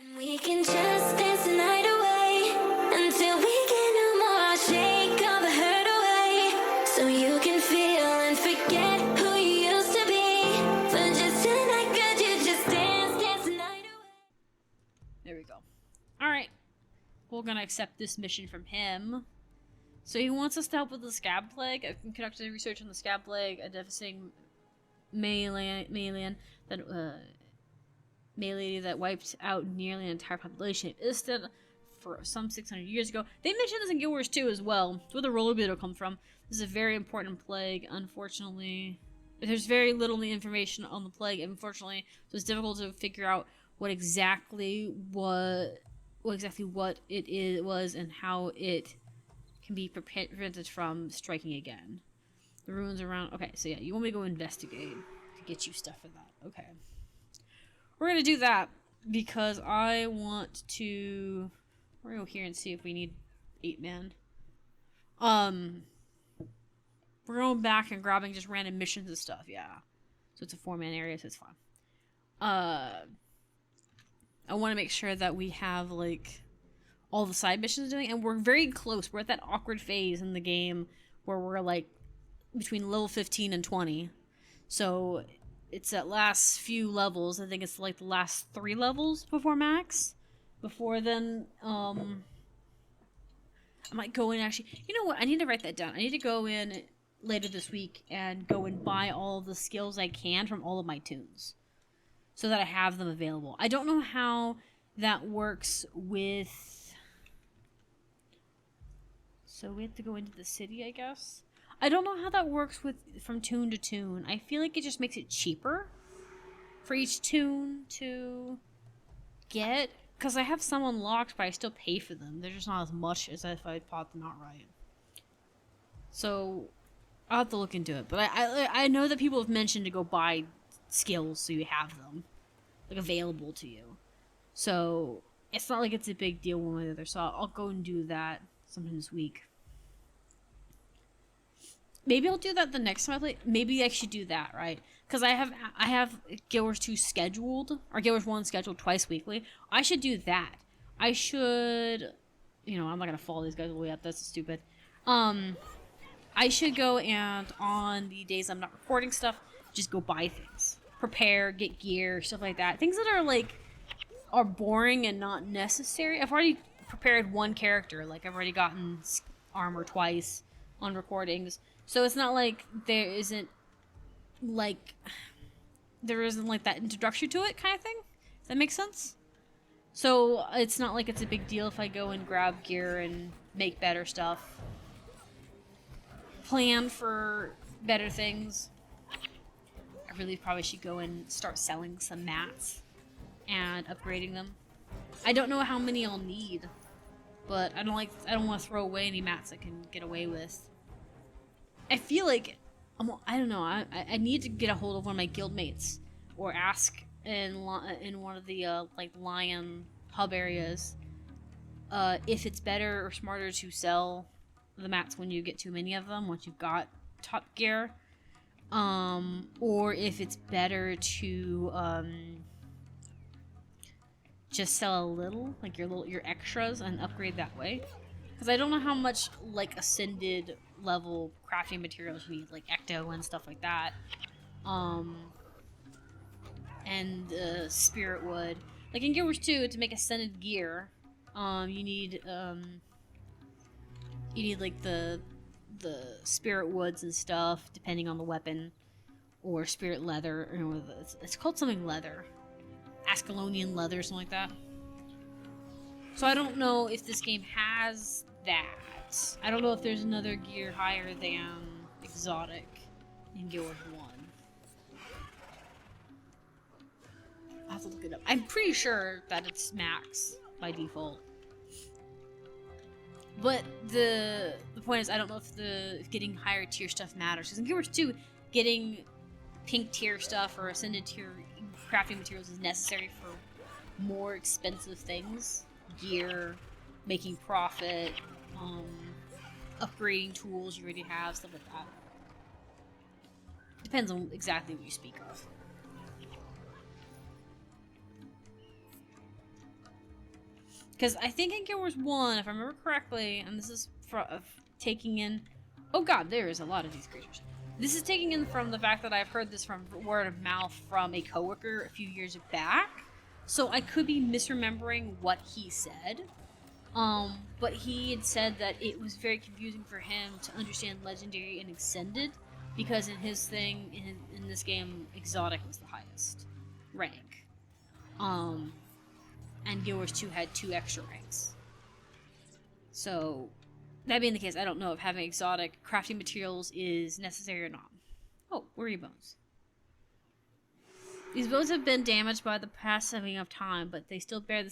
And we can just dance the night away until we can no more. Shake all the hurt away so you can feel and forget who you used to be. For just tonight, could you just dance the night away? There we go. Alright. We're gonna accept this mission from him. So he wants us to help with the scab plague. I've been conducting research on the scab plague, a devastating malady that wiped out nearly an entire population. It is for some 600 years ago. They mentioned this in Guild Wars 2 as well. It's where the rollerblade come from. This is a very important plague. Unfortunately, there's very little information on the plague. Unfortunately, so it's difficult to figure out what exactly it was and how it can be prevented from striking again. The ruins around. Okay, so yeah, you want me to go investigate to get you stuff for that. Okay. We're gonna do that because I want to. We're gonna go here and see if we need 8 men. We're going back and grabbing just random missions and stuff. Yeah, so it's a 4-man area, so it's fine. I want to make sure that we have like all the side missions doing, and we're very close. We're at that awkward phase in the game where we're like between level 15 and 20. So it's that last few levels. I think it's like the last 3 levels before max. Before then, I might go in actually. You know what? I need to write that down. I need to go in later this week and go and buy all of the skills I can from all of my tunes, so that I have them available. I don't know how that works with. So we have to go into the city, I guess. I don't know how that works with from tune to tune. I feel like it just makes it cheaper for each tune to get. Because I have some unlocked, but I still pay for them. They're just not as much as if I bought them outright. So I'll have to look into it. But I know that people have mentioned to go buy skills so you have them like available to you. So it's not like it's a big deal one way or the other. So I'll go and do that sometime this week. Maybe I'll do that the next time I play. Maybe I should do that, right? Because I have Guild Wars 2 scheduled, or Guild Wars 1 scheduled twice weekly. I should do that. I should, I'm not gonna follow these guys all the way up. That's stupid. I should go and on the days I'm not recording stuff, just go buy things, prepare, get gear, stuff like that. Things that are boring and not necessary. I've already prepared one character. Like I've already gotten armor twice on recordings. So it's not like there isn't like that introduction to it kind of thing. Does that make sense? So it's not like it's a big deal if I go and grab gear and make better stuff. Plan for better things. I really probably should go and start selling some mats and upgrading them. I don't know how many I'll need, but I don't want to throw away any mats I can get away with. I feel like I don't know. I need to get a hold of one of my guildmates or ask in one of the Lion hub areas if it's better or smarter to sell the mats when you get too many of them once you've got top gear, or if it's better to just sell a little, like your extras, and upgrade that way. Because I don't know how much like ascended level crafting materials you need, like ecto and stuff like that, and spirit wood. Like in Guild Wars 2, to make ascended gear, you need like the spirit woods and stuff, depending on the weapon, or spirit leather. It's called something leather, Ascalonian leather, something like that. So I don't know if this game has that. I don't know if there's another gear higher than exotic in Guild Wars 1. I'll have to look it up. I'm pretty sure that it's max by default. But the point is, I don't know if getting higher tier stuff matters. Because in Guild Wars 2, getting pink tier stuff or ascended tier crafting materials is necessary for more expensive things. Gear, making profit, upgrading tools you already have, stuff like that. Depends on exactly what you speak of. Because I think in Guild Wars 1, if I remember correctly, and this is taking in... Oh god, there is a lot of these creatures. This is taking in from the fact that I've heard this from word of mouth from a coworker a few years back. So I could be misremembering what he said. But he had said that it was very confusing for him to understand Legendary and Extended. Because in his thing, in this game, Exotic was the highest rank. And Guild Wars 2 had 2 extra ranks. So, that being the case, I don't know if having exotic crafting materials is necessary or not. Oh, where are your bones? These bones have been damaged by the passing of time, but they still bear the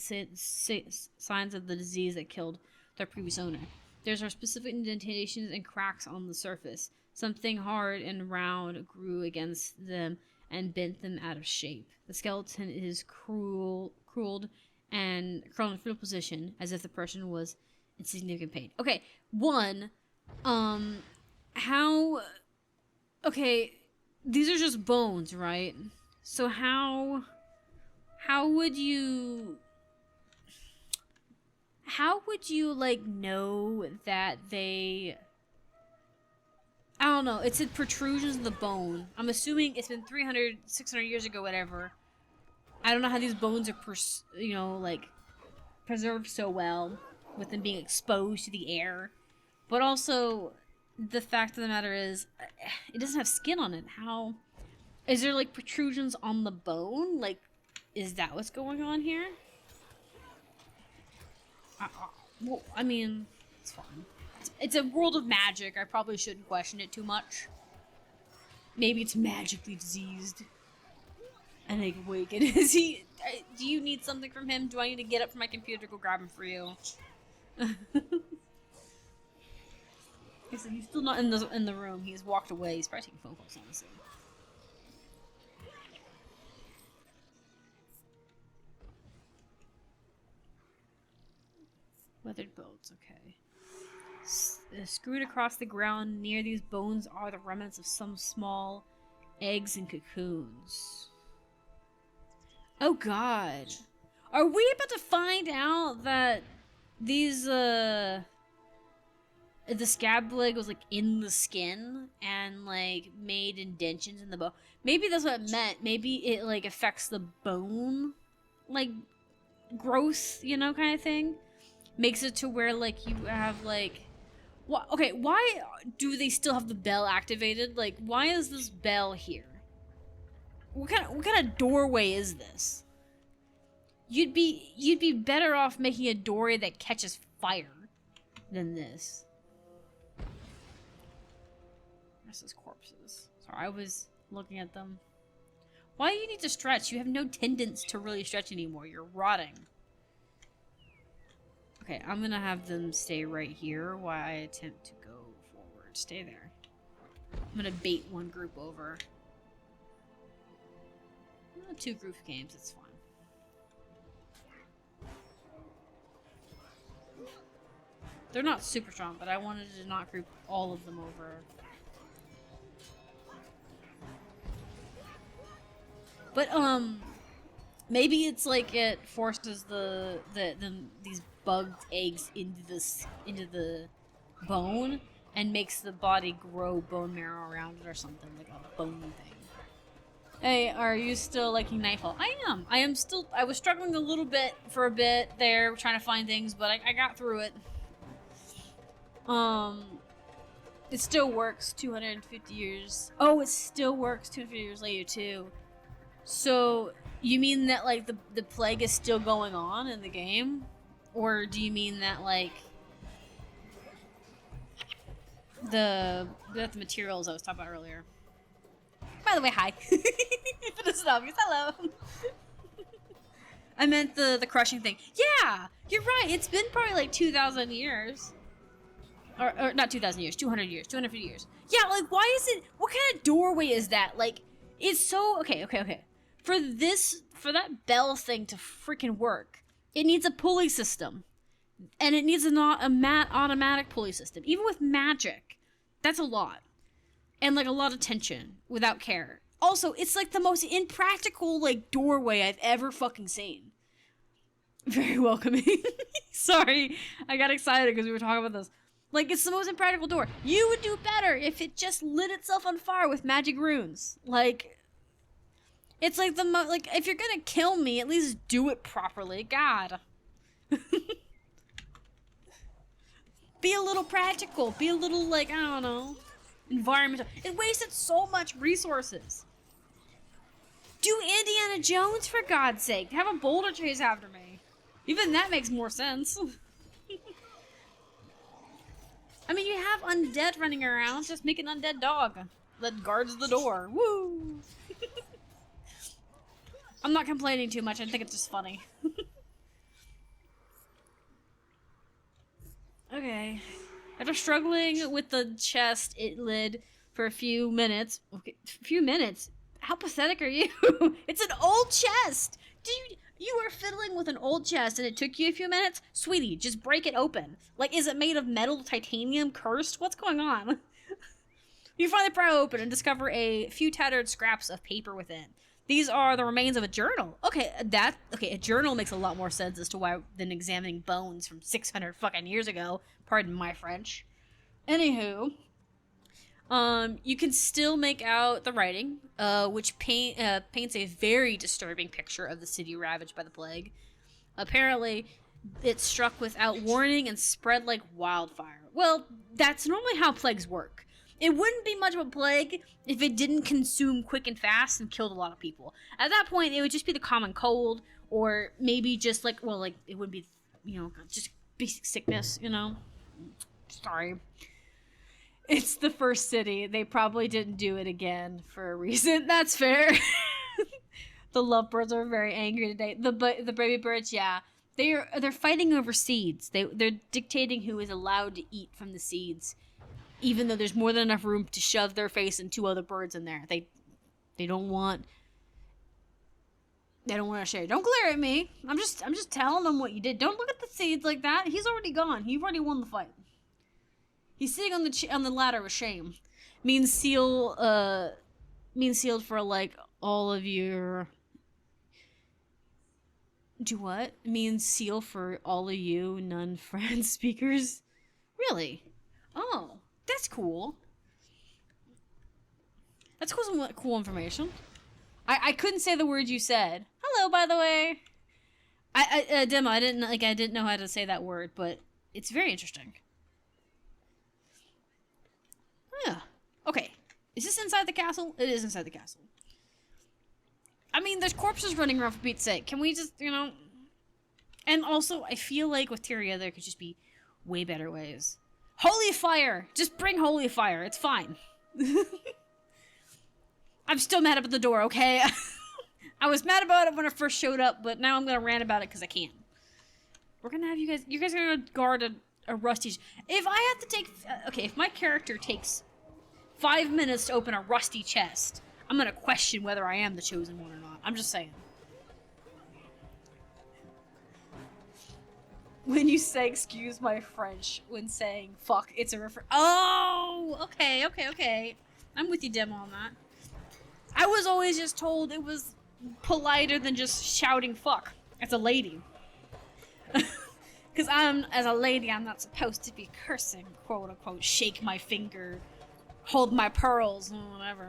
signs of the disease that killed their previous owner. There's are specific indentations and cracks on the surface. Something hard and round grew against them and bent them out of shape. The skeleton is crueled and curled in fetal position, as if the person was in significant pain. Okay, one, how... Okay, these are just bones, right? So how would you... How would you, like, know that they... I don't know, it said protrusions of the bone. I'm assuming it's been 300, 600 years ago, whatever. I don't know how these bones are, preserved so well with them being exposed to the air. But also, the fact of the matter is, it doesn't have skin on it. How... Is there, like, protrusions on the bone? Like, is that what's going on here? Well, I mean, it's fine. It's a world of magic. I probably shouldn't question it too much. Maybe it's magically diseased. And they awaken. Is he... Do you need something from him? Do I need to get up from my computer to go grab him for you? He said he's still not in the room. He's walked away. He's probably taking phone calls, honestly. Weathered bones, okay. Screwed across the ground near these bones are the remnants of some small eggs and cocoons. Oh god. Are we about to find out that these, the scab leg was, like, in the skin and, like, made indentions in the bone? Maybe that's what it meant. Maybe it, like, affects the bone, like, growth, you know, kind of thing? Makes it to where, like, you have, like... Okay, why do they still have the bell activated? Like, why is this bell here? What kind of doorway is this? You'd be better off making a doorway that catches fire than this. This is corpses. Sorry, I was looking at them. Why do you need to stretch? You have no tendons to really stretch anymore. You're rotting. Okay, I'm gonna have them stay right here while I attempt to go forward. Stay there. I'm gonna bait one group over. 2 group games, it's fine. They're not super strong, but I wanted to not group all of them over. But, maybe it's like it forces these bugged eggs into the bone and makes the body grow bone marrow around it or something, like a bone thing. Hey, are you still liking Nightfall? I am. I was struggling a little bit for a bit there, trying to find things, but I got through it. It still works 250 years. Oh, it still works 250 years later, too. So, you mean that, like, the plague is still going on in the game? Or do you mean that, like, the materials I was talking about earlier? By the way, hi. For the snobbies, hello. I meant the crushing thing. Yeah, you're right. It's been probably like 2,000 years. Or not 2,000 years, 200 years, 250 years. Yeah, like, why is it... What kind of doorway is that? Like, it's so... Okay. For that bell thing to freaking work, it needs a pulley system. And it needs an automatic pulley system. Even with magic, that's a lot. And, like, a lot of tension without care. Also, it's, like, the most impractical, like, doorway I've ever fucking seen. Very welcoming. Sorry, I got excited because we were talking about this. Like, it's the most impractical door. You would do better if it just lit itself on fire with magic runes. Like, it's like like, if you're gonna kill me, at least do it properly. God. Be a little practical. Be a little, like, I don't know, environmental. It wasted so much resources. Do Indiana Jones, for God's sake. Have a boulder chase after me. Even that makes more sense. I mean, you have undead running around. Just make an undead dog that guards the door. Woo! I'm not complaining too much. I think it's just funny. Okay. After struggling with the chest it lid for a few minutes. Okay, a few minutes? How pathetic are you? It's an old chest! You were fiddling with an old chest and it took you a few minutes? Sweetie, just break it open. Like, is it made of metal, titanium, cursed? What's going on? You finally pry open and discover a few tattered scraps of paper within. These are the remains of a journal. Okay, a journal makes a lot more sense as to why than examining bones from 600 fucking years ago. Pardon my French. Anywho, you can still make out the writing, which paints a very disturbing picture of the city ravaged by the plague. Apparently, it struck without warning and spread like wildfire. Well, that's normally how plagues work. It wouldn't be much of a plague if it didn't consume quick and fast and killed a lot of people. At that point, it would just be the common cold, or maybe just like, well, like, it would be, just basic sickness, Sorry. It's the first city. They probably didn't do it again for a reason. That's fair. The lovebirds are very angry today. The baby birds, yeah. They're fighting over seeds. They're dictating who is allowed to eat from the seeds. Even though there's more than enough room to shove their face and two other birds in there. They don't want to share. Don't glare at me. I'm just telling them what you did. Don't look at the seeds like that. He's already gone. You've already won the fight. He's sitting on the ladder with shame. Means sealed for like all of your. Do what? Means seal for all of you non-French speakers. Really? Oh. That's cool. That's cool information. I couldn't say the word you said. Hello, by the way. Demo. I didn't know how to say that word, but it's very interesting. Yeah. Okay. Is this inside the castle? It is inside the castle. I mean, there's corpses running around for Pete's sake. Can we just, And also, I feel like with Tyria, there could just be way better ways. Holy fire! Just bring holy fire. It's fine. I'm still mad about the door, okay? I was mad about it when it first showed up, but now I'm gonna rant about it because I can. We're gonna have you guys are gonna guard a rusty... If I have to take... if my character takes 5 minutes to open a rusty chest, I'm gonna question whether I am the chosen one or not. I'm just saying. When you say, excuse my French, when saying fuck, it's a refer... Oh! Okay. I'm with you, Demo, on that. I was always just told it was politer than just shouting fuck. As a lady. Because as a lady, I'm not supposed to be cursing, quote unquote, shake my finger, hold my pearls, whatever.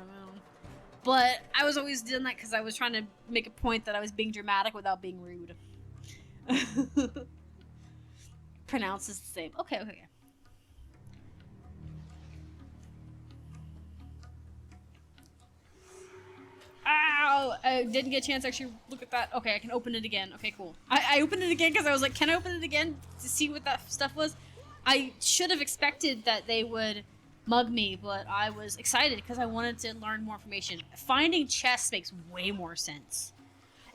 But I was always doing that because I was trying to make a point that I was being dramatic without being rude. Pronounces the same. Okay. Ow! I didn't get a chance to actually look at that. Okay, I can open it again. Okay, cool. I opened it again because I was like, can I open it again to see what that stuff was? I should have expected that they would mug me, but I was excited because I wanted to learn more information. Finding chests makes way more sense.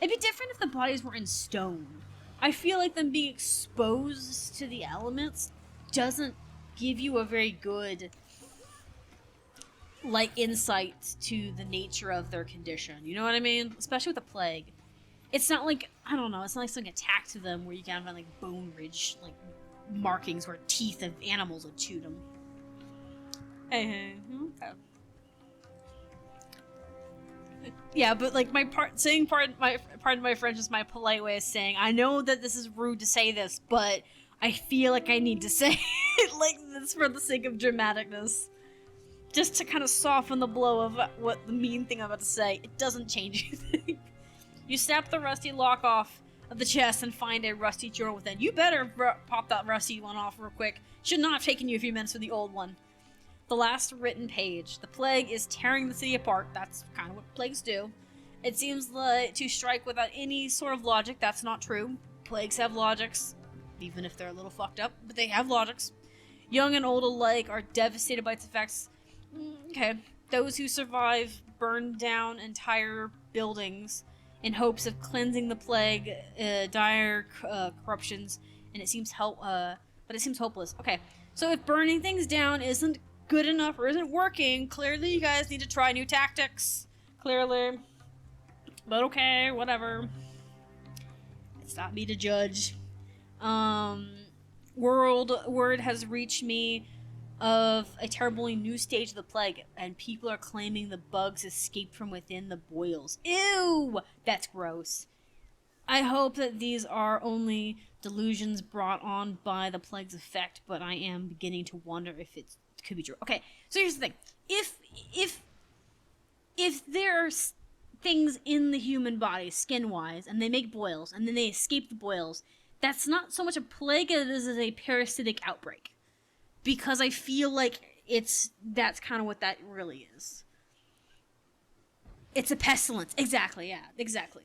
It'd be different if the bodies were in stone. I feel like them being exposed to the elements doesn't give you a very good, like, insight to the nature of their condition. You know what I mean? Especially with the plague. It's not like, I don't know, it's not like something attacked to them where you can find, like, bone ridge, like, markings where teeth of animals would chew them. Hey. Okay. Yeah, but like pardon my French is my polite way of saying I know that this is rude to say this, but I feel like I need to say it like this for the sake of dramaticness. Just to kind of soften the blow of what the mean thing I'm about to say. It doesn't change anything. You snap the rusty lock off of the chest and find a rusty journal within. You better pop that rusty one off real quick. Should not have taken you a few minutes for the old one. The last written page. The plague is tearing the city apart. That's kind of what plagues do. It seems like to strike without any sort of logic. That's not true. Plagues have logics, even if they're a little fucked up, but they have logics. Young and old alike are devastated by its effects. Okay. Those who survive burn down entire buildings in hopes of cleansing the plague, dire corruptions, and it seems but it seems hopeless. Okay, so if burning things down isn't good enough or isn't working, clearly you guys need to try new tactics. Clearly. But okay, whatever. It's not me to judge. Word has reached me of a terribly new stage of the plague, and people are claiming the bugs escaped from within the boils. Ew! That's gross. I hope that these are only delusions brought on by the plague's effect, but I am beginning to wonder if it could be true. Okay, so here's the thing. If there are things in the human body, skin-wise, and they make boils, and then they escape the boils, that's not so much a plague as it is a parasitic outbreak. Because I feel like that's kind of what that really is. It's a pestilence. Exactly, yeah, exactly.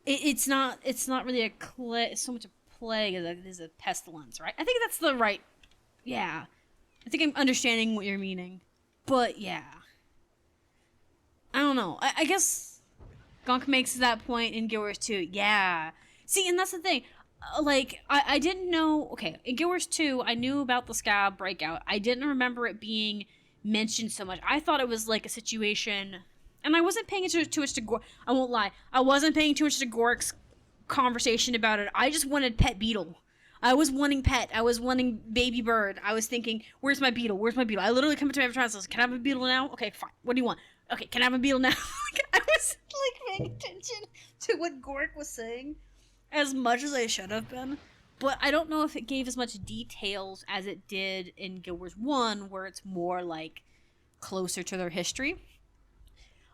It's not really so much a plague as it is a pestilence, right? I think that's the right, yeah. I think I'm understanding what you're meaning. But, yeah. I don't know. I guess Gonk makes that point in Guild Wars 2. Yeah. See, and that's the thing. Like, I didn't know... Okay, in Guild Wars 2, I knew about the scab breakout. I didn't remember it being mentioned so much. I thought it was like a situation... And I wasn't paying too much to Gork. I won't lie. I wasn't paying too much to Gork's conversation about it. I just wanted Pet Beetle. I was wanting Pet. I was wanting Baby Bird. I was thinking, where's my beetle? Where's my beetle? I literally come to my friends and said, can I have a beetle now? Okay, fine. What do you want? Okay, can I have a beetle now? I was, like, paying attention to what Gork was saying as much as I should have been. But I don't know if it gave as much details as it did in Guild Wars 1, where it's more, like, closer to their history.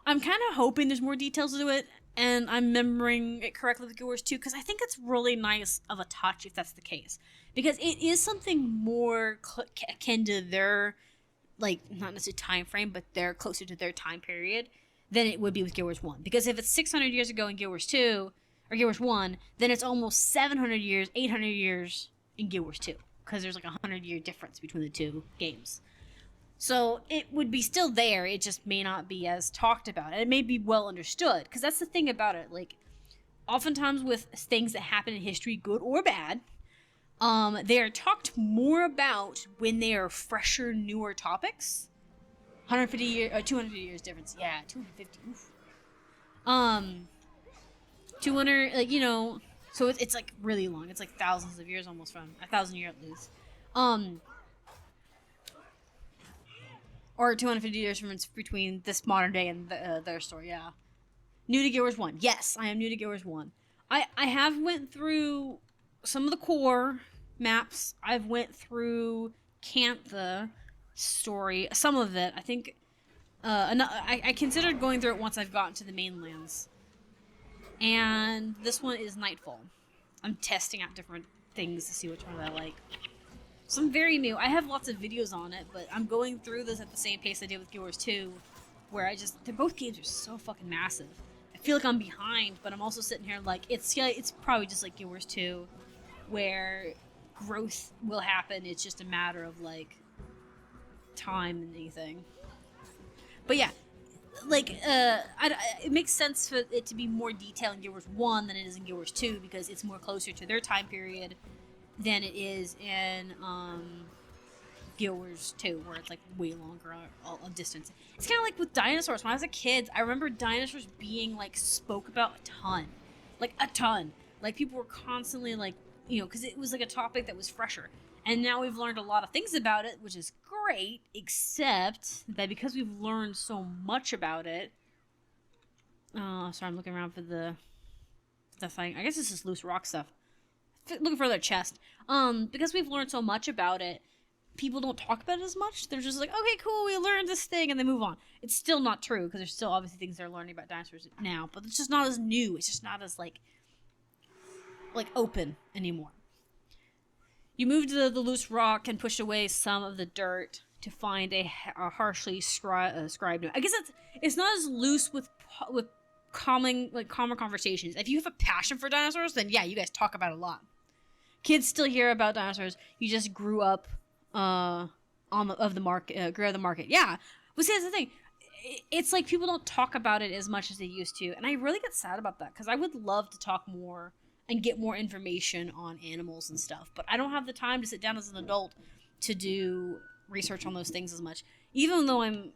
I'm kind of hoping there's more details to it, and I'm remembering it correctly with Guild Wars 2, because I think it's really nice of a touch if that's the case. Because it is something more akin to their, like, not necessarily time frame, but they're closer to their time period than it would be with Guild Wars 1. Because if it's 600 years ago in Guild Wars 2, or Guild Wars 1, then it's almost 700 years, 800 years in Guild Wars 2. Because there's like a 100-year difference between the two games. So it would be still there, it just may not be as talked about. And it may be well understood, because that's the thing about it. Like, oftentimes with things that happen in history, good or bad, they are talked more about when they are fresher, newer topics. 150 years, 250 years difference. Yeah, 250. Oof. 200, like, you know, so it's like really long. It's like thousands of years almost from, 1,000 years at least. Or 250 years from between this modern day and their story, yeah. New to Guild Wars 1. Yes, I am new to Guild Wars 1. I have went through some of the core maps. I've went through Cantha story, some of it. I think I considered going through it once I've gotten to the mainlands. And this one is Nightfall. I'm testing out different things to see which one I like. So I'm very new. I have lots of videos on it, but I'm going through this at the same pace I did with Guild Wars 2, where both games are so fucking massive. I feel like I'm behind, but I'm also sitting here like, it's probably just like Guild Wars 2, where growth will happen. It's just a matter of, like, time and anything. But yeah, like, it makes sense for it to be more detailed in Guild Wars 1 than it is in Guild Wars 2, because it's more closer to their time period than it is in Guild Wars 2, where it's like way longer a distance. It's kind of like with dinosaurs. When I was a kid, I remember dinosaurs being like spoke about a ton. Like a ton. Like people were constantly like, you know, because it was like a topic that was fresher. And now we've learned a lot of things about it, which is great, except that because we've learned so much about it, Sorry, I'm looking around for the thing. I guess this is loose rock stuff. Looking for their chest. Because we've learned so much about it, people don't talk about it as much. They're just like, okay, cool, we learned this thing, and they move on. It's still not true, because there's still obviously things they're learning about dinosaurs now, but it's just not as new. It's just not as, like open anymore. You move to the loose rock and push away some of the dirt to find a harshly scribed note. I guess it's not as loose with common conversations. If you have a passion for dinosaurs, then yeah, you guys talk about it a lot. Kids still hear about dinosaurs. You just grew up grew up the market. Yeah, but see, that's the thing. It's like people don't talk about it as much as they used to, and I really get sad about that because I would love to talk more and get more information on animals and stuff, but I don't have the time to sit down as an adult to do research on those things as much. Even though I'm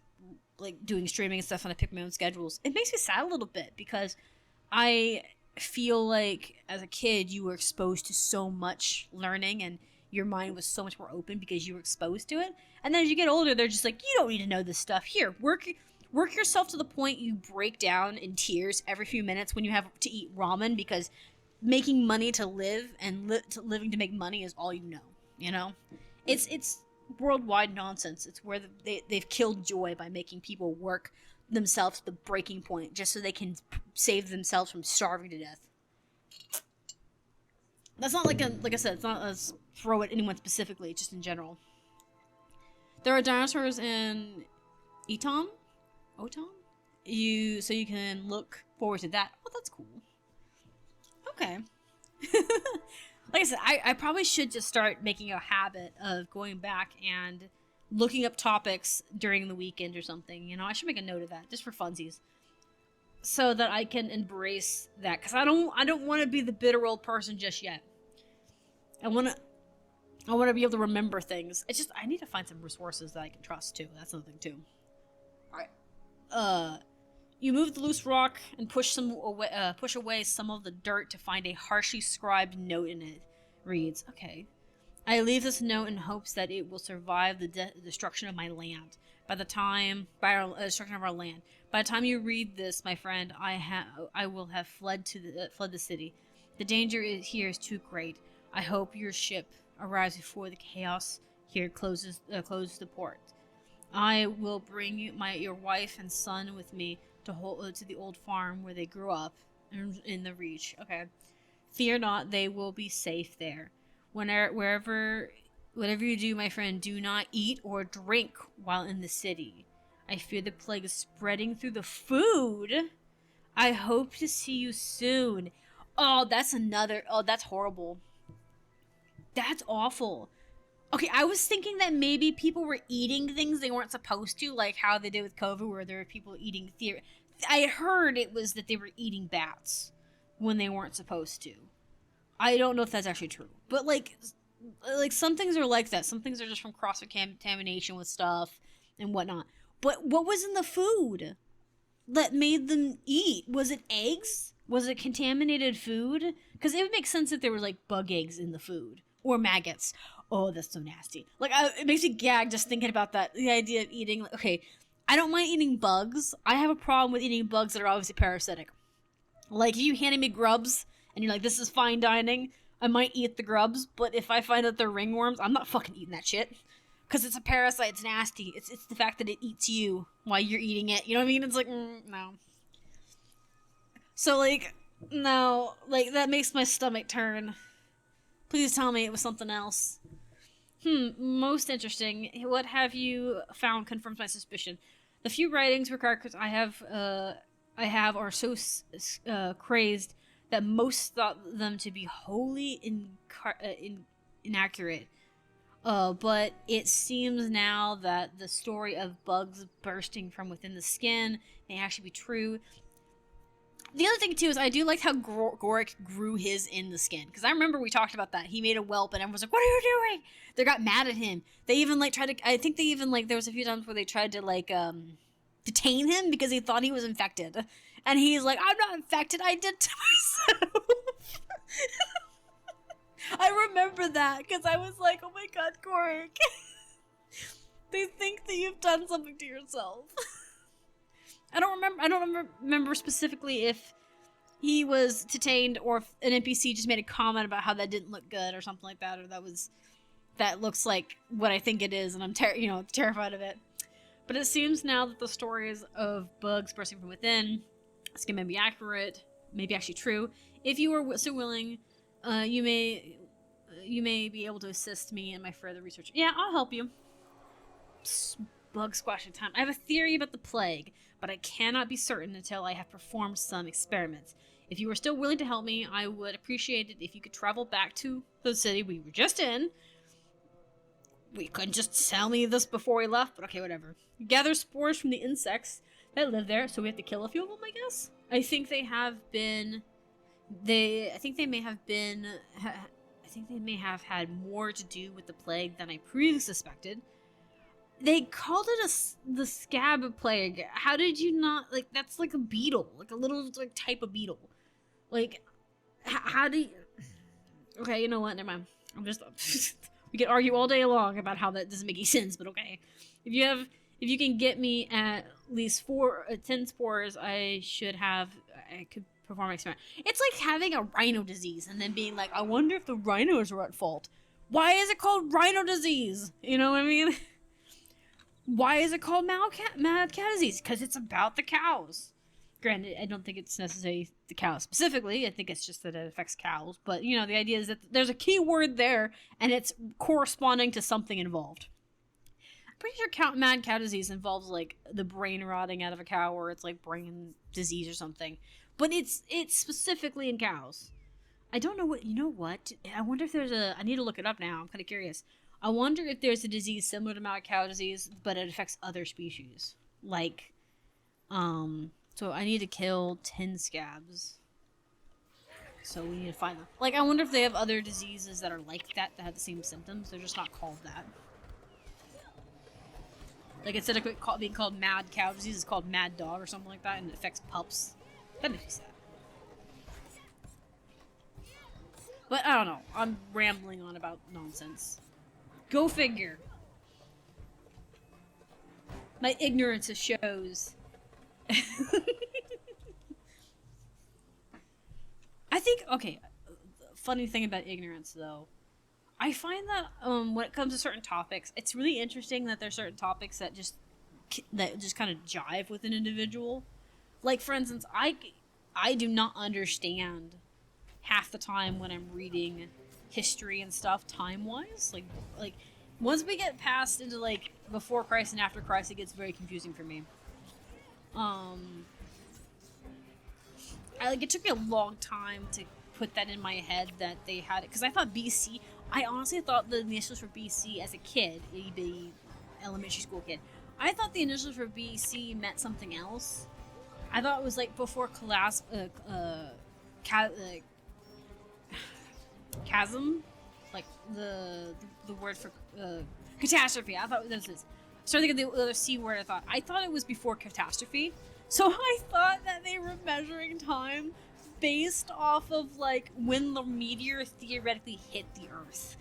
like doing streaming and stuff and I pick my own schedules, it makes me sad a little bit because I feel like as a kid you were exposed to so much learning and your mind was so much more open because you were exposed to it. And then as you get older, they're just like, you don't need to know this stuff. Here, work yourself to the point you break down in tears every few minutes when you have to eat ramen because making money to live and living to make money is all you know. You know, it's worldwide nonsense. It's where they've killed joy by making people work themselves to the breaking point just so they can save themselves from starving to death. That's not like I said, it's not a throw at anyone specifically, just in general. There are dinosaurs in Oton, so you can look forward to that. Oh, that's cool. Okay. Like I said, I probably should just start making a habit of going back and looking up topics during the weekend or something. You know, I should make a note of that just for funsies, so that I can embrace that. Because I don't want to be the bitter old person just yet. I want to be able to remember things. It's just I need to find some resources that I can trust too. That's another thing too. All right. You move the loose rock and push away some of the dirt to find a harshly scribed note in it. Reads, okay. I leave this note in hopes that it will survive the destruction of my land. Destruction of our land. By the time you read this, my friend, I will have fled the city. The danger here is too great. I hope your ship arrives before the chaos here closes the port. I will bring your wife and son with me to the old farm where they grew up in the Reach. Okay. Fear not, they will be safe there. Whatever you do, my friend, do not eat or drink while in the city. I fear the plague is spreading through the food. I hope to see you soon. Oh, that's horrible. That's awful. Okay, I was thinking that maybe people were eating things they weren't supposed to, like how they did with COVID, where there were people eating I heard it was that they were eating bats when they weren't supposed to. I don't know if that's actually true, but like some things are like that. Some things are just from cross contamination with stuff and whatnot. But what was in the food that made them eat? Was it eggs? Was it contaminated food? Because it would make sense if there was like bug eggs in the food or maggots. Oh, that's so nasty. Like, it makes me gag just thinking about that. The idea of eating, okay, I don't mind eating bugs. I have a problem with eating bugs that are obviously parasitic. Like, if you handed me grubs, and you're like, this is fine dining, I might eat the grubs, but if I find that they're ringworms, I'm not fucking eating that shit. Because it's a parasite, it's nasty. It's the fact that it eats you while you're eating it. You know what I mean? It's like, no. So, like, no. Like, that makes my stomach turn. Please tell me it was something else. Most interesting. What have you found confirms my suspicion. The few writings regarding I have are so crazed that most thought them to be wholly inaccurate. But it seems now that the story of bugs bursting from within the skin may actually be true. The other thing, too, is I do like how Gorik grew his in the skin. Because I remember we talked about that. He made a whelp, and everyone was like, what are you doing? They got mad at him. They even, like, tried to... I think they even, like, there was a few times where they tried to, like, detain him because he thought he was infected. And he's like, I'm not infected. I did to myself. I remember that, because I was like, oh my god, Gorik. They think that you've done something to yourself. I don't remember specifically if he was detained or if an NPC just made a comment about how that didn't look good or something like that, or that looks like what I think it is, and I'm terrified of it. But it seems now that the stories of bugs bursting from within may be accurate, maybe actually true. If you are so willing, you may be able to assist me in my further research. Yeah, I'll help you. Bug squashing time. I have a theory about the plague, but I cannot be certain until I have performed some experiments. If you are still willing to help me, I would appreciate it if you could travel back to the city we were just in. We couldn't just tell me this before we left, but okay, whatever. Gather spores from the insects that live there, so we have to kill a few of them, I guess? I think they may have had more to do with the plague than I previously suspected. They called it the scab plague. How did you not, like, that's like a beetle, like a little, like, type of beetle. Like, how do you... Okay, you know what, never mind. I'm just... we could argue all day long about how that doesn't make any sense, but okay. If you can get me at least 10 spores, I could perform an experiment. It's like having a rhino disease and then being like, I wonder if the rhinos are at fault. Why is it called rhino disease? You know what I mean? Why is it called mad cat disease? Because it's about the cows. Granted, I don't think it's necessarily the cows specifically. I think it's just that it affects cows. But, you know, the idea is that there's a key word there, and it's corresponding to something involved. I'm pretty sure mad cow disease involves, like, the brain rotting out of a cow, or it's, like, brain disease or something. But it's specifically in cows. I don't know what... You know what? I wonder if there's a... I need to look it up now. I'm kind of curious. I wonder if there's a disease similar to mad cow disease, but it affects other species. Like, so I need to kill 10 scabs. So we need to find them. Like, I wonder if they have other diseases that are like that have the same symptoms. They're just not called that. Like, instead of being called mad cow disease, it's called mad dog or something like that, and it affects pups. That makes me sad. But I don't know. I'm rambling on about nonsense. Go figure. My ignorance shows. I think, okay, funny thing about ignorance, though. I find that when it comes to certain topics, it's really interesting that there's certain topics that just kind of jive with an individual. Like, for instance, I do not understand half the time when I'm reading history and stuff time-wise. Like once we get past into, like, before Christ and after Christ, it gets very confusing for me. It took me a long time to put that in my head that they had it, because I thought BC, I honestly thought the initials for BC as a kid, a elementary school kid, I thought the initials for BC meant something else. I thought it was like before chasm, like the word for catastrophe. I thought this is. Starting to think of the other C word. I thought it was before catastrophe. So I thought that they were measuring time based off of, like, when the meteor theoretically hit the Earth.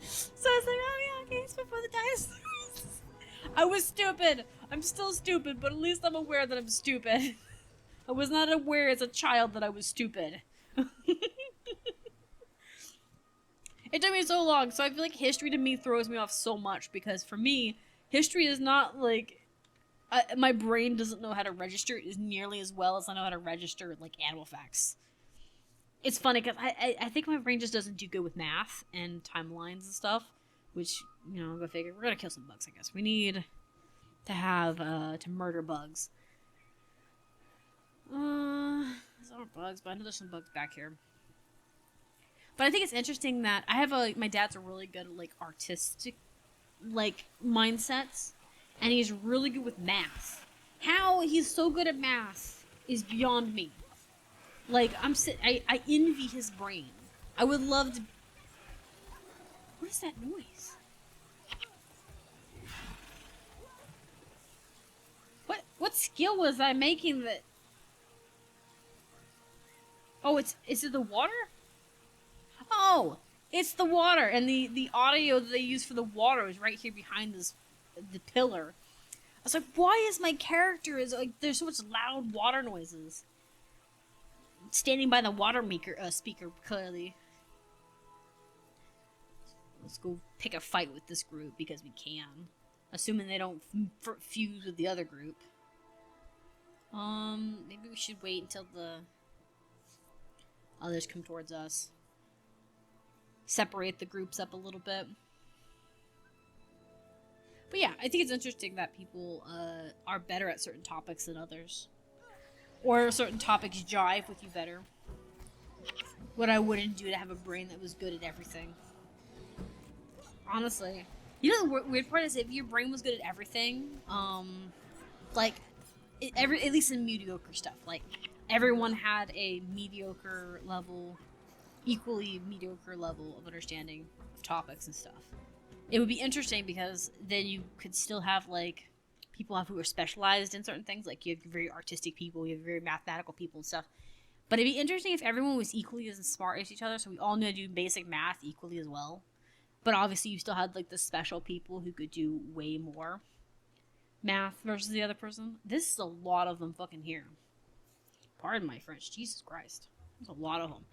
So I was like, oh yeah, okay, it's before the dinosaurs. I was stupid. I'm still stupid, but at least I'm aware that I'm stupid. I was not aware as a child that I was stupid. It took me so long, so I feel like history to me throws me off so much, because for me, history is not, like, my brain doesn't know how to register it as nearly as well as I know how to register, like, animal facts. It's funny, because I think my brain just doesn't do good with math and timelines and stuff, which, you know, go figure. We're gonna kill some bugs, I guess. We need to have, to murder bugs. There's not bugs, but I know there's some bugs back here. But I think it's interesting that I have my dad's a really good, like, artistic, like, mindsets, and he's really good with math. How he's so good at math is beyond me. Like, I envy his brain. I would love to... What is that noise? What skill was I making that... Oh, is it the water? Oh, it's the water, and the audio that they use for the water is right here behind the pillar. was like, why is my character is like there's so much loud water noises? Standing by the water maker speaker clearly. Let's go pick a fight with this group because we can, assuming they don't fuse with the other group. Maybe we should wait until the others come towards us. Separate the groups up a little bit. But yeah, I think it's interesting that people are better at certain topics than others. Or certain topics jive with you better. What I wouldn't do to have a brain that was good at everything. Honestly. You know the weird part is if your brain was good at everything, like, at least in mediocre stuff, like, everyone had a mediocre level, equally mediocre level of understanding of topics and stuff. It would be interesting because then you could still have, like, people who are specialized in certain things. Like, you have very artistic people, you have very mathematical people and stuff. But it'd be interesting if everyone was equally as smart as each other, so we all knew how to do basic math equally as well. But obviously you still had, like, the special people who could do way more math versus the other person. This is a lot of them fucking here. Pardon my French. Jesus Christ. There's a lot of them.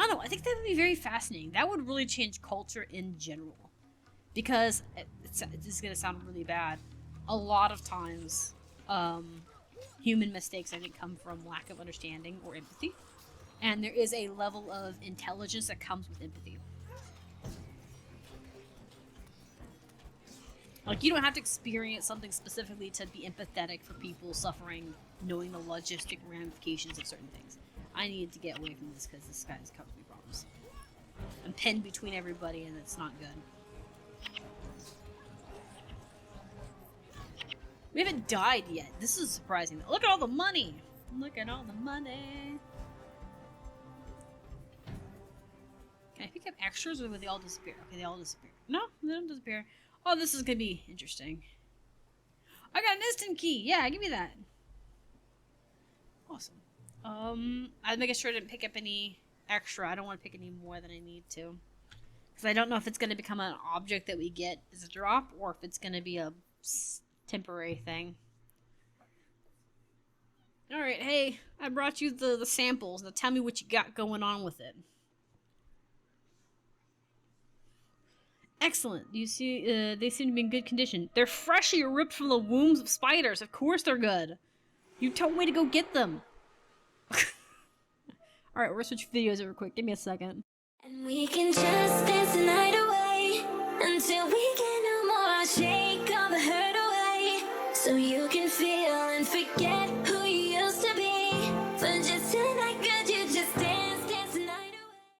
I don't know. I think that would be very fascinating. That would really change culture in general. Because, this is going to sound really bad, a lot of times, human mistakes, I think, come from lack of understanding or empathy. And there is a level of intelligence that comes with empathy. Like, you don't have to experience something specifically to be empathetic for people suffering, knowing the logistic ramifications of certain things. I needed to get away from this because this guy's causing me problems. I'm pinned between everybody and it's not good. We haven't died yet. This is surprising. Look at all the money! Look at all the money! Can I pick up extras or will they all disappear? Okay, they all disappear. No, they don't disappear. Oh, this is gonna be interesting. I got an instant key! Yeah, give me that. Awesome. I'm making sure I didn't pick up any extra. I don't want to pick any more than I need to. Because I don't know if it's going to become an object that we get as a drop, or if it's going to be a temporary thing. Alright, hey, I brought you the samples. Now tell me what you got going on with it. Excellent. You see, they seem to be in good condition. They're freshly ripped from the wombs of spiders. Of course they're good. You told me to go get them. Alright, we're gonna switch videos real quick. Give me a second. And we can just dance the night away.